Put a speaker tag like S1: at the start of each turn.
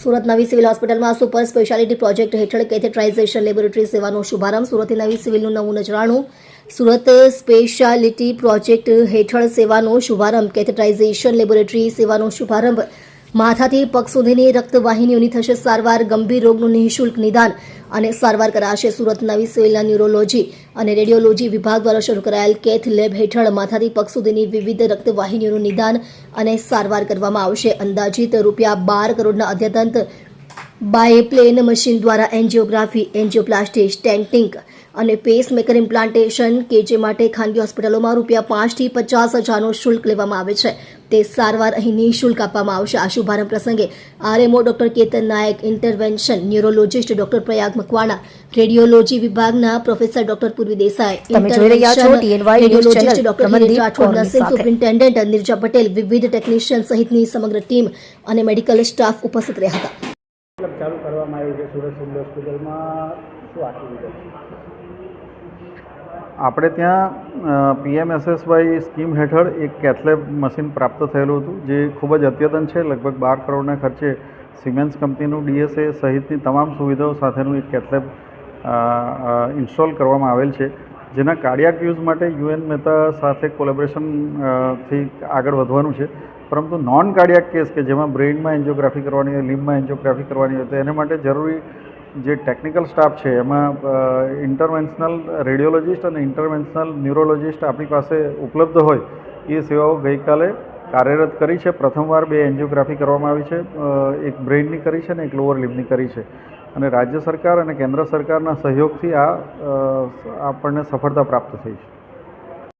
S1: સુરત નવી સિવિલ હોસ્પિટલમાં super speciality project હેઠળ કેથેટરાઇઝેશન લેબોરેટરી સેવાનો શુભારંભ. સુરતની નવી સિવિલનું નવું નજરાણું. સુરત સ્પેશિયાલિટી પ્રોજેક્ટ હેઠળ સેવાનો શુભારંભ. કેથેટરાઇઝેશન લેબોરેટરી સેવાનો શુભારંભ. માથાથી પગ સુધીની રક્તવાહિનીઓની થશે સારવાર. ગંભીર રોગનું નિઃશુલ્ક નિદાન અને સારવાર કરાશે. સુરત નવી સિવિલના ન્યુરોલોજી અને રેડિયોલોજી વિભાગ દ્વારા શરૂ કરાયેલ કેથ લેબ હેઠળ માથાથી પગ સુધીની વિવિધ રક્તવાહિનીઓનું નિદાન અને સારવાર કરવામાં આવશે. અંદાજિત ₹12 કરોડના અદ્યતન બાયપ્લેન મશીન દ્વારા એન્જિયોગ્રાફી, એન્જિયોપ્લાસ્ટી, સ્ટેન્ટિંગ અને પેસમેકર ઇમ્પ્લાન્ટેશન કે જે માટે ખાનગી હોસ્પિટલોમાં ₹5 થી 50 હજારનો શુલ્ક લેવામાં આવે છે તે સારવાર અહીં નિઃશુલ્ક આપવામાં આવશે. આ શુભારંભ પ્રસંગે RMO doctor Ketan Nayak, intervention neurologist doctor Prayag Makwana, radiology વિભાગના professor doctor Purvi Desai, radiologist doctor Hiren Rathod, nursing superintendent Nirja Patel, વિવિધ ટેકનિશિયન સહિતની સમગ્ર ટીમ અને મેડિકલ સ્ટાફ ઉપસ્થિત રહ્યા હતા.
S2: ચાલુ કરવામાં આવ્યું છે સુરત સિવિલ હોસ્પિટલમાં, શું આખી વિગત?
S3: આપણે ત્યાં PMSSY સ્કીમ હેઠળ એક કેથલેબ મશીન પ્રાપ્ત થયેલું હતું જે ખૂબ જ અદ્યતન છે. લગભગ 12 કરોડના ખર્ચે સિમેન્સ કંપનીનું DSA સહિતની તમામ સુવિધાઓ સાથેનું એક કેથલેબ ઇન્સ્ટોલ કરવામાં આવેલ છે, જેના કાર્ડિયાક યુઝ માટે UN મહેતા સાથે કોલેબોરેશનથી આગળ વધવાનું છે. પરંતુ નોન કાર્ડિયાક કેસ કે જેમાં બ્રેઇનમાં એન્જિયોગ્રાફી કરવાની હોય, લિમ્બમાં એન્જિયોગ્રાફી કરવાની હોય, તો એને માટે જરૂરી જે ટેકનિકલ સ્ટાફ છે એમાં ઇન્ટરવેન્શનલ રેડિયોલોજિસ્ટ અને ઇન્ટરવેન્શનલ ન્યુરોલોજિસ્ટ આપણી પાસે ઉપલબ્ધ હોય એ સેવાઓ ગઈકાલે કાર્યરત કરી છે. પ્રથમવાર 2 એન્જિયોગ્રાફી કરવામાં આવી છે, એક બ્રેઇનની કરી છે અને એક લોઅર લિમ્બની કરી છે. અને રાજ્ય સરકાર અને કેન્દ્ર સરકારના સહયોગથી આ આપણને સફળતા પ્રાપ્ત થઈ છે.